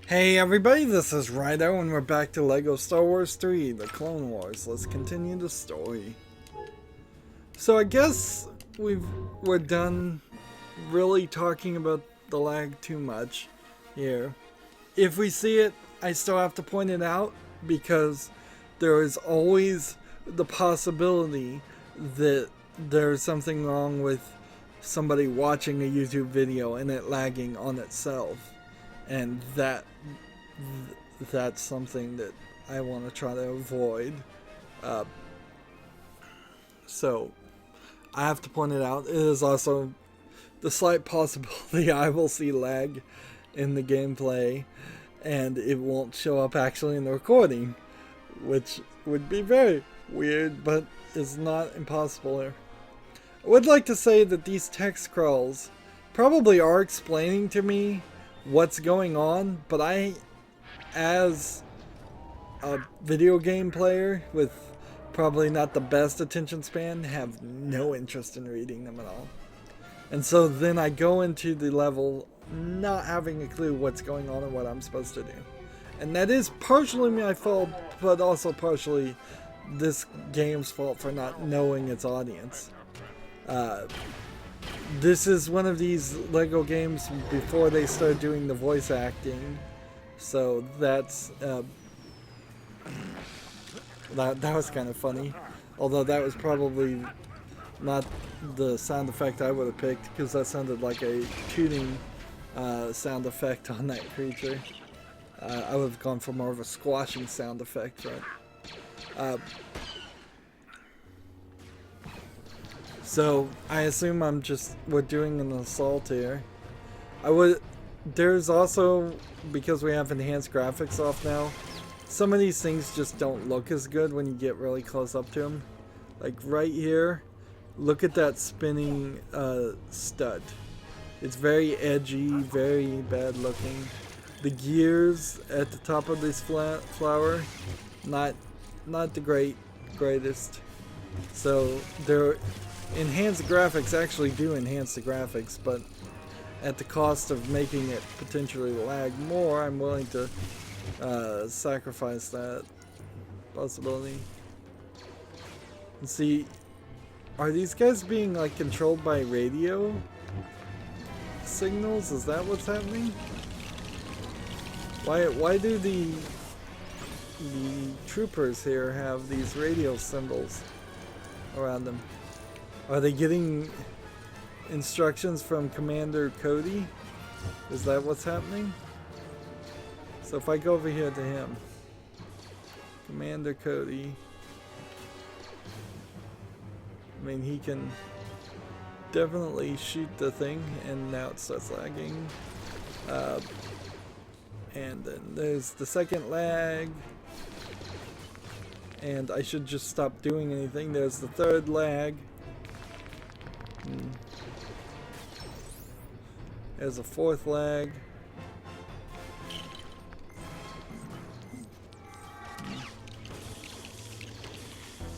Hey everybody, this is Rydo and we're back to LEGO Star Wars 3, The Clone Wars. Let's continue the story. So I guess we're done really talking about the lag too much here. If we see it, I still have to point it out because there is always the possibility that there's something wrong with somebody watching a YouTube video and it lagging on itself. And that's something that I want to try to avoid. So I have to point it out. It is also the slight possibility I will see lag in the gameplay and it won't show up actually in the recording, which would be very weird, but is not impossible. I would like to say that these text scrolls probably are explaining to me what's going on, but I, as a video game player with probably not the best attention span, have no interest in reading them at all. And so then I go into the level not having a clue what's going on and what I'm supposed to do. And that is partially my fault, but also partially this game's fault for not knowing its audience. This is one of these LEGO games before they started doing the voice acting, so that's that was kind of funny. Although that was probably not the sound effect I would have picked, because that sounded like a tooting sound effect on that creature. I would have gone for more of a squashing sound effect, right? So I assume we're doing an assault here. There's also, because we have enhanced graphics off now, some of these things just don't look as good when you get really close up to them. Like right here, look at that spinning stud. It's very edgy, very bad looking. The gears at the top of this flower, not the greatest. So enhanced graphics actually do enhance the graphics, but at the cost of making it potentially lag more, I'm willing to sacrifice that possibility. And see, are these guys being like controlled by radio signals? Is that what's happening? Why do the troopers here have these radio symbols around them? Are they getting instructions from Commander Cody? Is that what's happening? So if I go over here to him, Commander Cody, I mean, he can definitely shoot the thing, and now it starts lagging. And then there's the second lag, and I should just stop doing anything. There's the third lag. There's a fourth lag.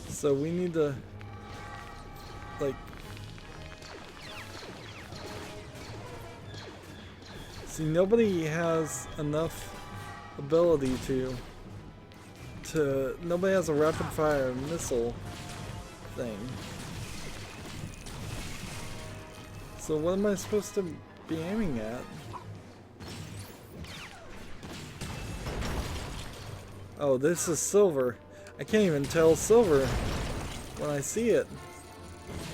So we need to, like, see, nobody has enough ability nobody has a rapid fire missile thing. So what am I supposed to be aiming at? Oh, this is silver. I can't even tell silver when I see it.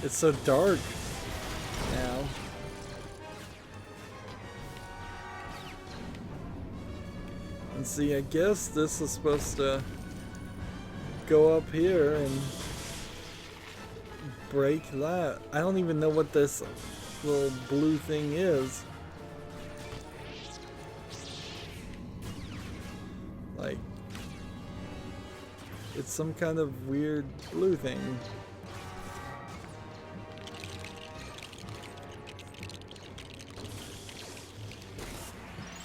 It's so dark now. And see, I guess this is supposed to go up here and break that. I don't even know what this little blue thing is. Like, it's some kind of weird blue thing.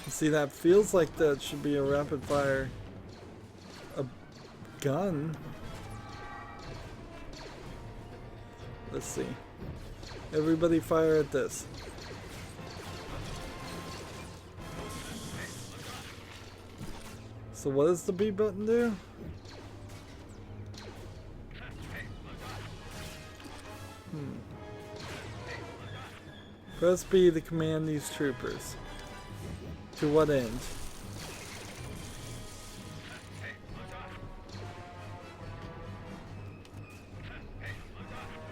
See, that feels like that should be a rapid fire. A gun. Let's see. Everybody fire at this. So what does the B button do? Press B to command these troopers. To what end?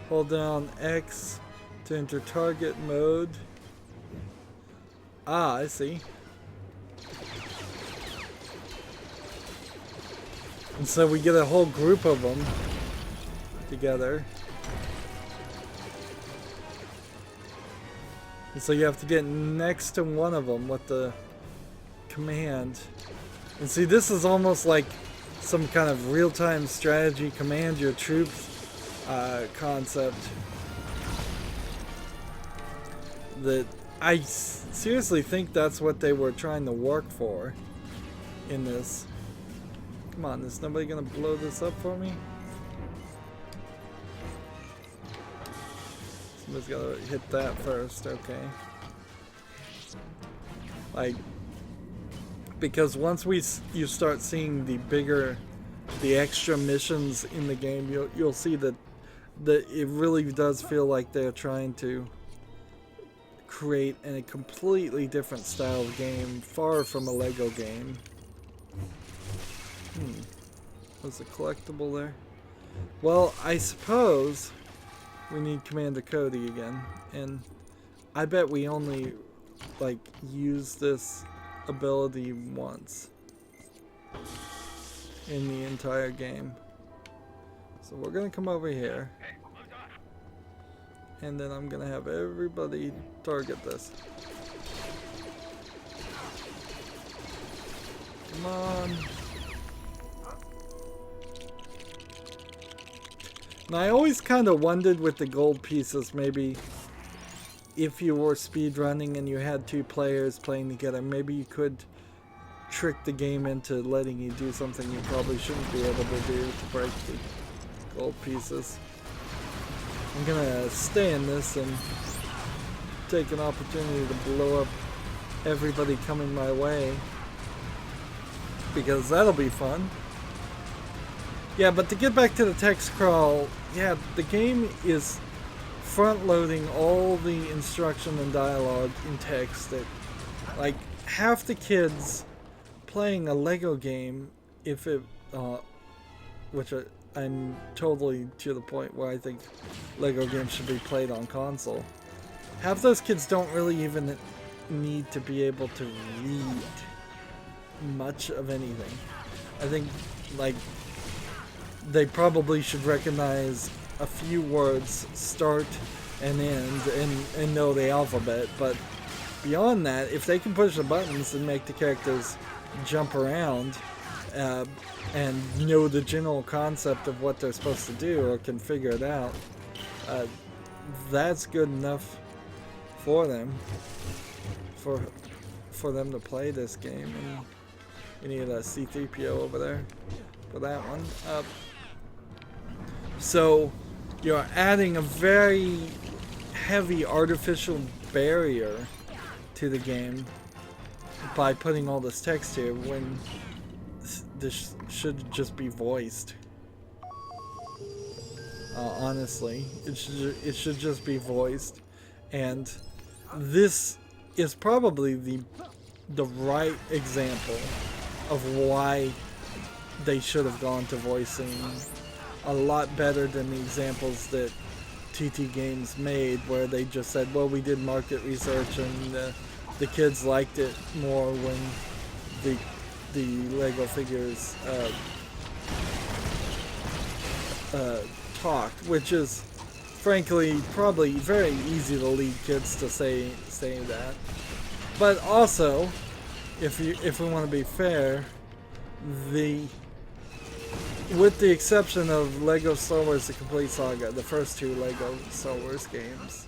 Hold down X to enter target mode. Ah, I see. And so we get a whole group of them together. And so you have to get next to one of them with the command. And see, this is almost like some kind of real-time strategy, command your troops concept. That I seriously think that's what they were trying to work for in this. Come on, is nobody gonna blow this up for me? Somebody's gotta hit that first, okay. Like, because once you start seeing the extra missions in the game, you'll see that it really does feel like they're trying to create a completely different style of game, far from a Lego game. Was a collectible there? Well, I suppose we need Commander Cody again, and I bet we only like use this ability once in the entire game. So we're gonna come over here, and then I'm gonna have everybody target this. Come on. And I always kind of wondered with the gold pieces, maybe if you were speedrunning and you had two players playing together, maybe you could trick the game into letting you do something you probably shouldn't be able to do to break the gold pieces. I'm gonna stay in this and take an opportunity to blow up everybody coming my way, because that'll be fun. Yeah, but to get back to the text crawl, yeah, the game is front-loading all the instruction and dialogue in text. That, like, half the kids playing a Lego game, if it, which I'm totally to the point where I think Lego games should be played on console. Half those kids don't really even need to be able to read much of anything. I think, like, they probably should recognize a few words, start and end, and know the alphabet, but beyond that, if they can push the buttons and make the characters jump around and know the general concept of what they're supposed to do, or can figure it out, that's good enough for them, for them to play this game. And we need a C-3PO over there for that one. So you're adding a very heavy artificial barrier to the game by putting all this text here, when this should just be voiced. Honestly, it should just be voiced, and this is probably the right example of why they should have gone to voicing a lot better than the examples that TT Games made, where they just said, well, we did market research and the kids liked it more when the Lego figures talked, which is frankly probably very easy to lead kids to say that. But also, if we want to be fair, with the exception of Lego Star Wars The Complete Saga, the first two Lego Star Wars games,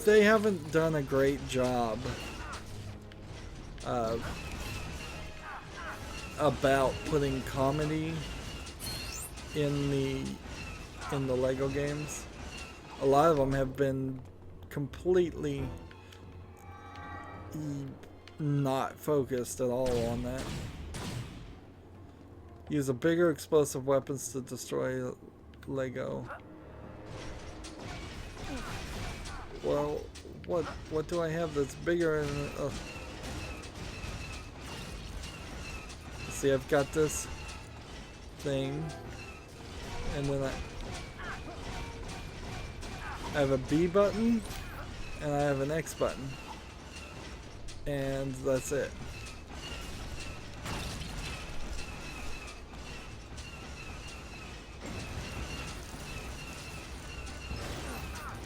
they haven't done a great job about putting comedy in the Lego games. A lot of them have been completely not focused at all on that. Use a bigger explosive weapons to destroy Lego. Well, what do I have that's bigger? See, I've got this thing, and then I have a B button, and I have an X button, and that's it.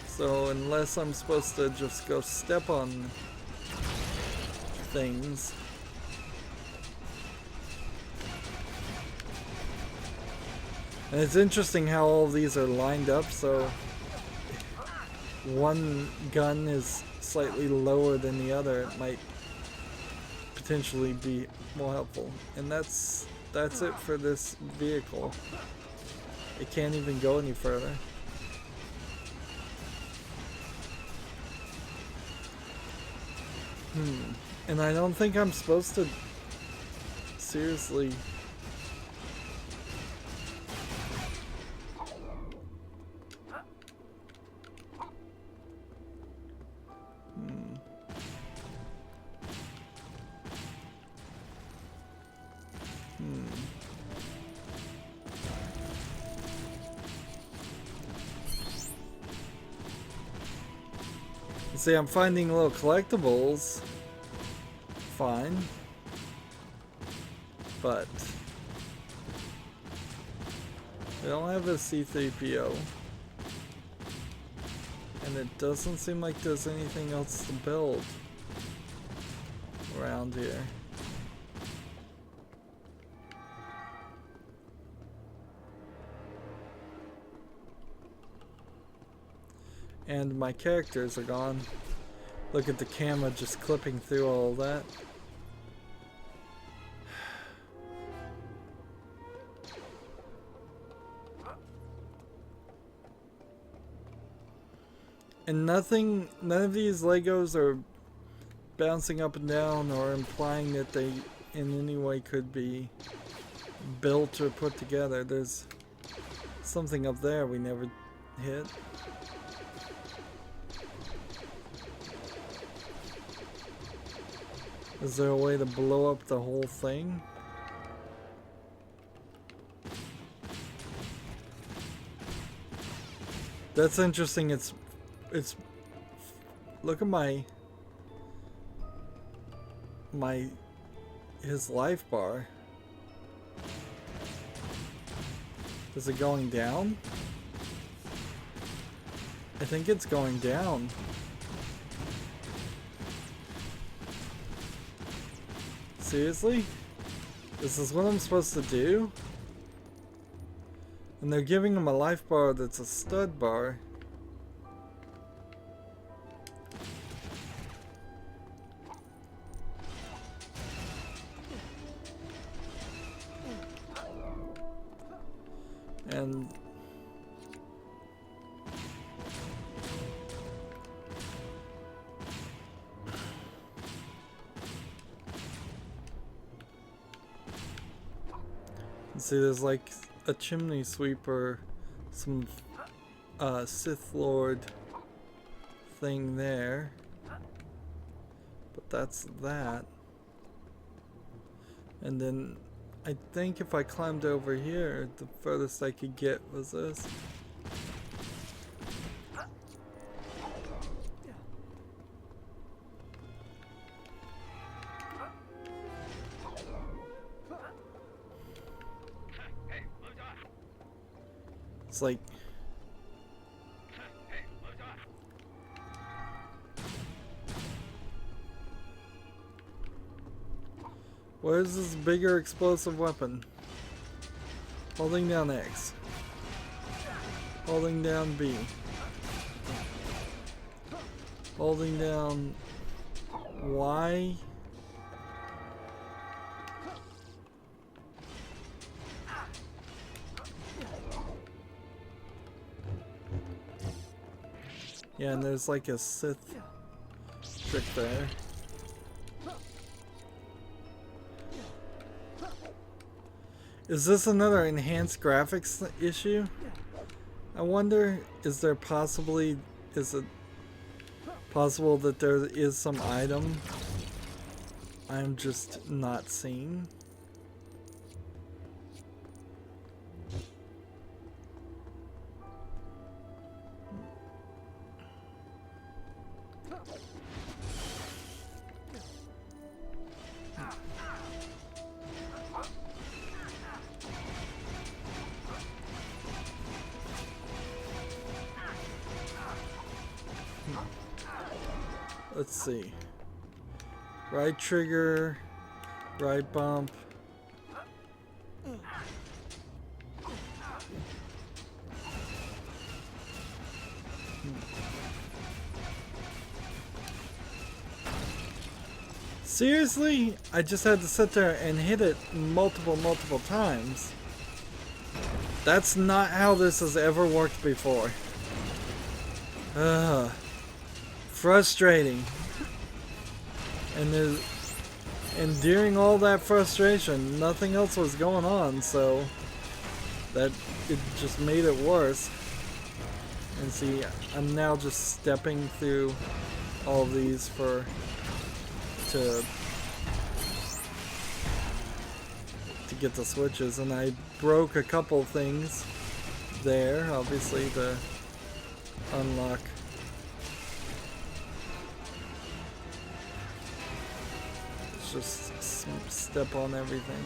So unless I'm supposed to just go step on things. And it's interesting how all of these are lined up, so one gun is slightly lower than the other. It might potentially be more helpful. And that's it for this vehicle. It can't even go any further. And I don't think I'm supposed to seriously. See, I'm finding little collectibles. Fine. But we don't have a C-3PO. And it doesn't seem like there's anything else to build around here. And my characters are gone. Look at the camera just clipping through all that. And none of these Legos are bouncing up and down or implying that they in any way could be built or put together. There's something up there we never hit. Is there a way to blow up the whole thing? That's interesting. It's look at his life bar. Is it going down? I think it's going down. Seriously? This is what I'm supposed to do? And they're giving him a life bar that's a stud bar. And see, there's like a chimney sweeper, some Sith Lord thing there, but that's that. And then I think if I climbed over here, the furthest I could get was this. It's like where's this bigger explosive weapon? Holding down X. Holding down B. Holding down Y. Yeah, and there's like a Sith trick there. Is this another enhanced graphics issue? I wonder, is it possible that there is some item I'm just not seeing? Let's see. Right trigger, right bump. Seriously? I just had to sit there and hit it multiple times. That's not how this has ever worked before. Ugh. Frustrating. And during all that frustration, nothing else was going on, so that it just made it worse. And see, I'm now just stepping through all of these to get the switches, and I broke a couple things there, obviously, to unlock. Just step on everything.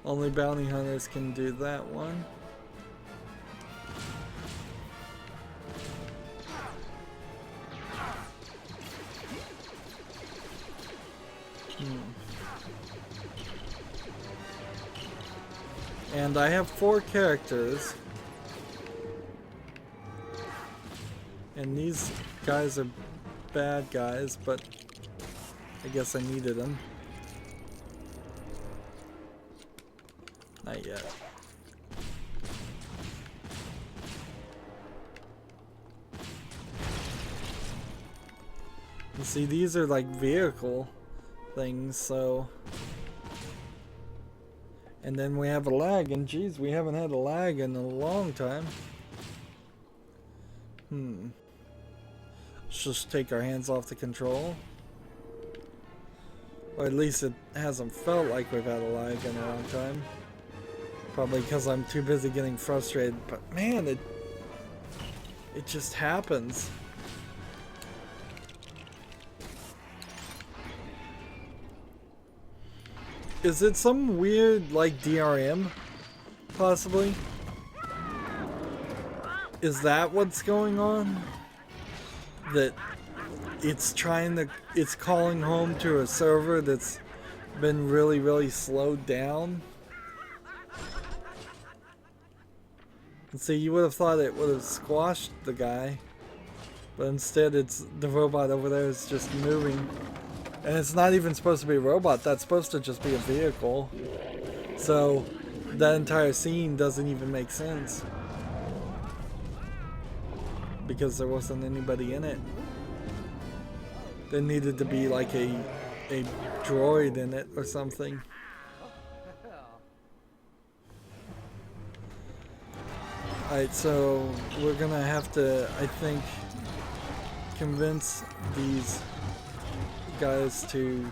Only bounty hunters can do that one. And I have 4 characters. And these guys are bad guys, but I guess I needed them. Not yet. You see, these are like vehicle things, so... And then we have a lag, and geez, we haven't had a lag in a long time. Let's just take our hands off the control. Or at least it hasn't felt like we've had a lag in a long time. Probably because I'm too busy getting frustrated, but man, it just happens. Is it some weird, like, DRM? Possibly? Is that what's going on? That it's calling home to a server that's been really slowed down? And see, you would have thought it would have squashed the guy, but instead the robot over there is just moving. And it's not even supposed to be a robot, that's supposed to just be a vehicle. So that entire scene doesn't even make sense, because there wasn't anybody in it. There needed to be like a droid in it or something. Alright, so we're gonna have to, I think, convince these guys to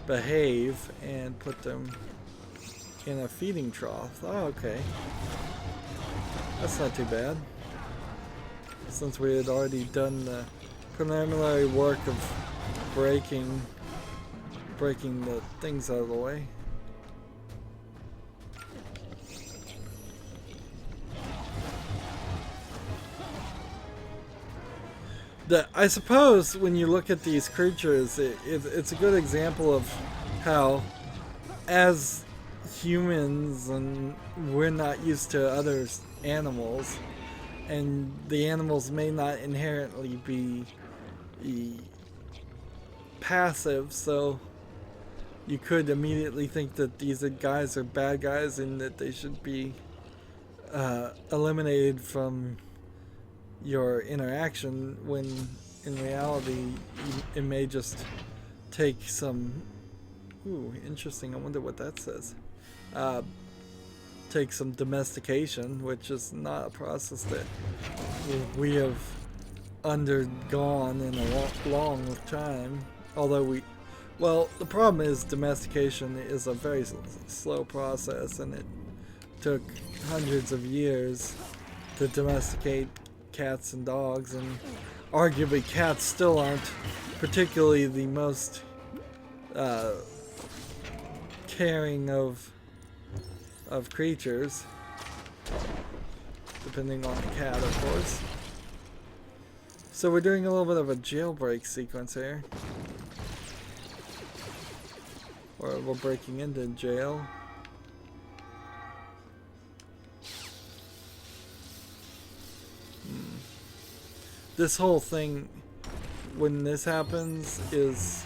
behave and put them in a feeding trough. Oh, okay. That's not too bad, since we had already done the preliminary work of breaking the things out of the way. I suppose when you look at these creatures, it's a good example of how, as humans, and we're not used to other animals, and the animals may not inherently be passive, so you could immediately think that these guys are bad guys and that they should be eliminated from your interaction, when in reality, it may just take some... Ooh, interesting. I wonder what that says. Take some domestication, which is not a process that we have undergone in a long time. Although well, the problem is domestication is a very slow process, and it took hundreds of years to domesticate cats and dogs, and arguably cats still aren't particularly the most caring of creatures, depending on the cat, of course. So we're doing a little bit of a jailbreak sequence here, or we're breaking into jail. This whole thing, when this happens, is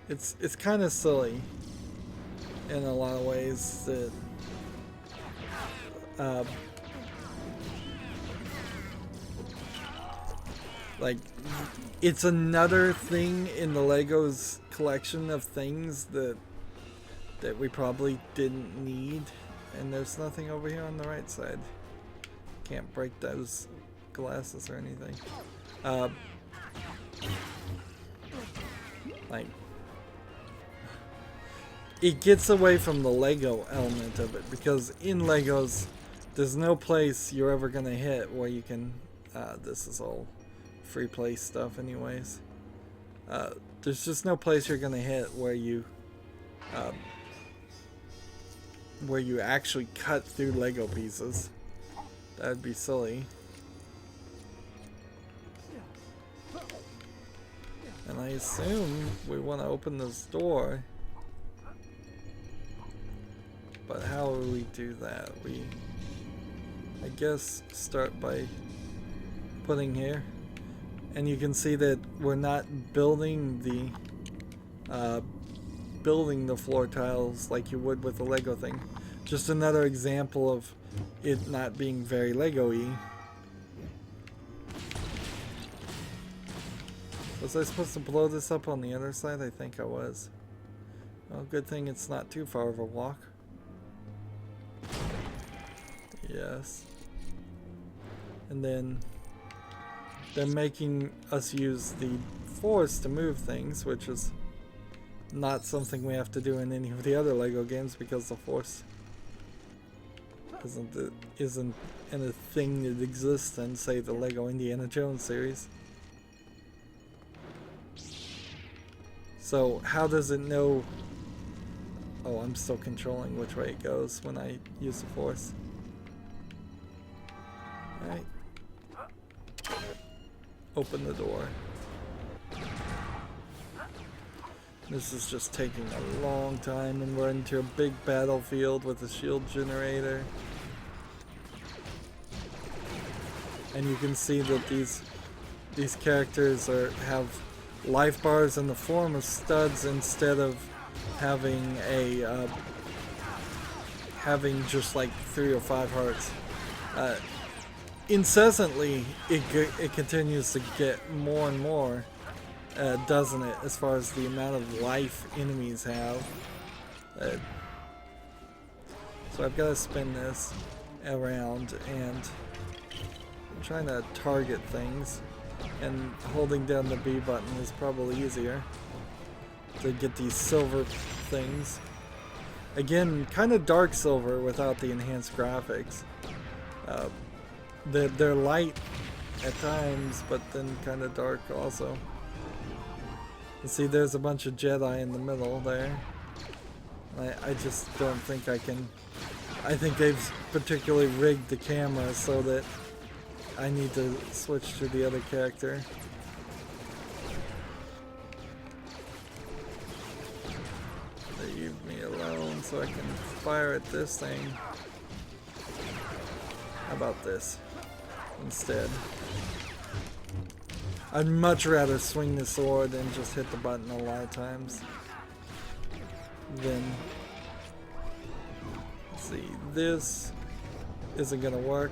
it's kind of silly in a lot of ways. That like, it's another thing in the Legos collection of things that we probably didn't need. And there's nothing over here on the right side. Can't break those glasses or anything. Like, it gets away from the Lego element of it, because in Legos there's no place you're ever gonna hit where you can this is all free play stuff anyways. There's just no place you're gonna hit where you actually cut through Lego pieces. That'd be silly. And I assume we want to open this door. But how will we do that? I guess start by putting here. And you can see that we're not building the floor tiles like you would with the Lego thing. Just another example of it not being very Lego-y. Was I supposed to blow this up on the other side? I think I was. Well, good thing it's not too far of a walk. Yes. And then they're making us use the force to move things, which is not something we have to do in any of the other Lego games, because the force isn't a thing that exists in, say, the Lego Indiana Jones series. So how does it know? Oh, I'm still controlling which way it goes when I use the force. Alright. Open the door. This is just taking a long time, and we're into a big battlefield with a shield generator. And you can see that these characters have life bars in the form of studs instead of having just like 3 or 5 hearts. Incessantly, it continues to get more and more. Doesn't it, as far as the amount of life enemies have. So I've got to spin this around, and I'm trying to target things, and holding down the B button is probably easier to get these silver things. Again, kind of dark silver without the enhanced graphics. They're light at times, but then kind of dark also. You see, there's a bunch of Jedi in the middle there. I just don't think I can. I think they've particularly rigged the camera so that I need to switch to the other character. Leave me alone so I can fire at this thing. How about this instead? I'd much rather swing the sword and just hit the button a lot of times. Then, let's see, this isn't gonna work.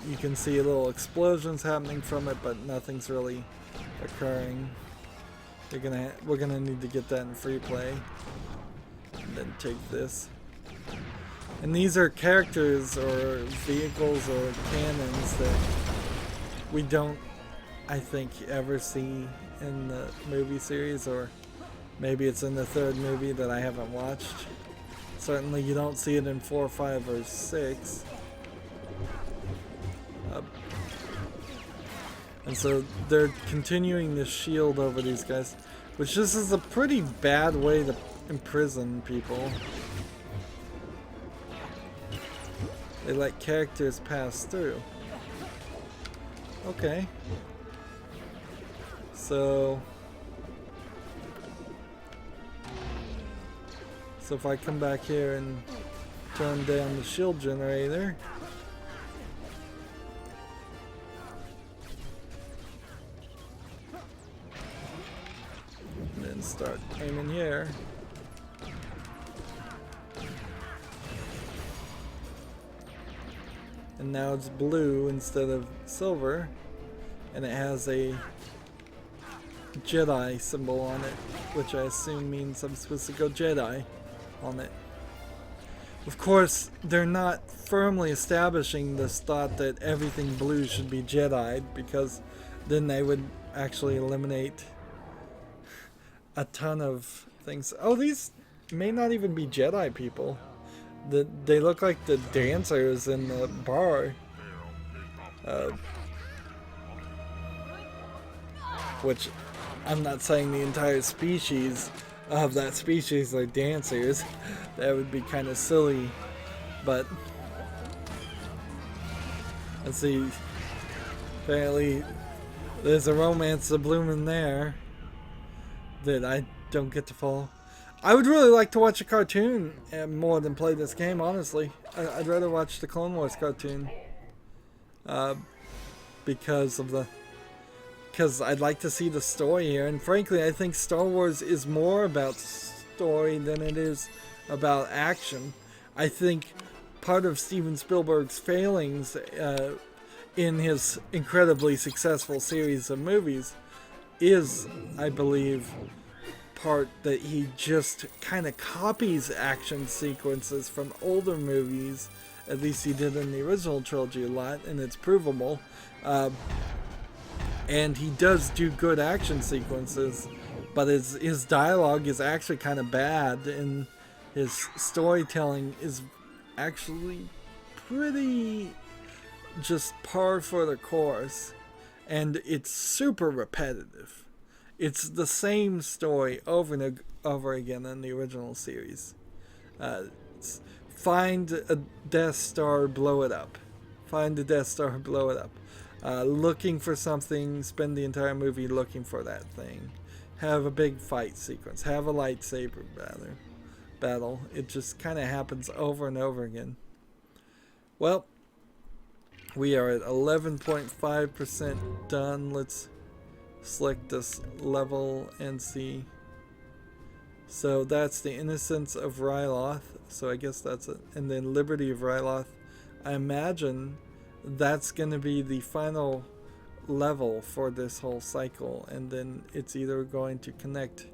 You can see little explosions happening from it, but nothing's really occurring. We're gonna need to get that in free play, and then take this. And these are characters or vehicles or cannons that we don't, I think, ever see in the movie series, or maybe it's in the third movie that I haven't watched. Certainly you don't see it in 4, 5, or 6. And so they're continuing to shield over these guys, which this is a pretty bad way to imprison people. They let characters pass through. Okay. So if I come back here and turn down the shield generator, and then start aiming here, and now it's blue instead of silver, and it has a Jedi symbol on it, which I assume means I'm supposed to go Jedi on it. Of course, they're not firmly establishing this thought that everything blue should be Jedi, because then they would actually eliminate a ton of things. Oh, these may not even be Jedi people. They look like the dancers in the bar. Which, I'm not saying the entire species of that species are dancers. That would be kind of silly. But let's see. Apparently there's a romance blooming there that I don't get to follow. I would really like to watch a cartoon more than play this game, honestly. I'd rather watch the Clone Wars cartoon. Because I'd like to see the story here, and frankly I think Star Wars is more about story than it is about action. I think part of Steven Spielberg's failings in his incredibly successful series of movies is, I believe, part that he just kind of copies action sequences from older movies. At least he did in the original trilogy a lot, and it's provable. And he does do good action sequences, but his dialogue is actually kind of bad, and his storytelling is actually pretty just par for the course, and it's super repetitive. It's the same story over and over again in the original series. Find a Death Star, blow it up. Find the Death Star, blow it up. Looking for something, spend the entire movie looking for that thing. Have a big fight sequence. Have a lightsaber battle. It just kind of happens over and over again. Well, we are at 11.5% done. Let's select this level and see. So that's the Innocence of Ryloth. So I guess that's it. And then Liberty of Ryloth. I imagine that's going to be the final level for this whole cycle, and then it's either going to connect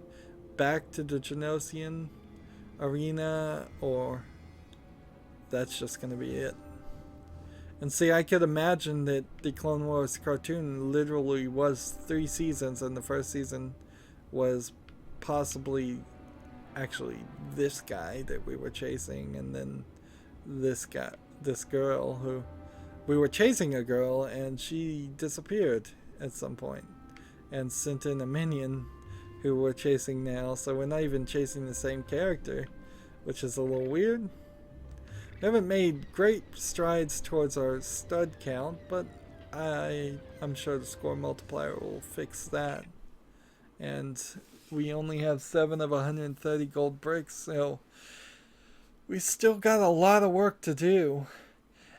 back to the Genosian arena, or that's just going to be it. And see, I could imagine that the Clone Wars cartoon literally was 3 seasons, and the first season was possibly actually this guy that we were chasing, and then this girl who we were chasing, a girl, and she disappeared at some point and sent in a minion who we're chasing now. So we're not even chasing the same character, which is a little weird. We haven't made great strides towards our stud count, but I'm sure the score multiplier will fix that. And we only have 7 of 130 gold bricks, so we still got a lot of work to do.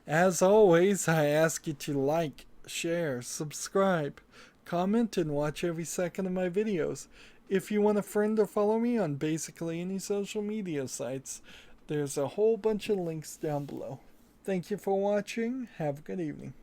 As always, I ask you to like, share, subscribe, comment, and watch every second of my videos. If you want a friend or follow me on basically any social media sites, there's a whole bunch of links down below. Thank you for watching. Have a good evening.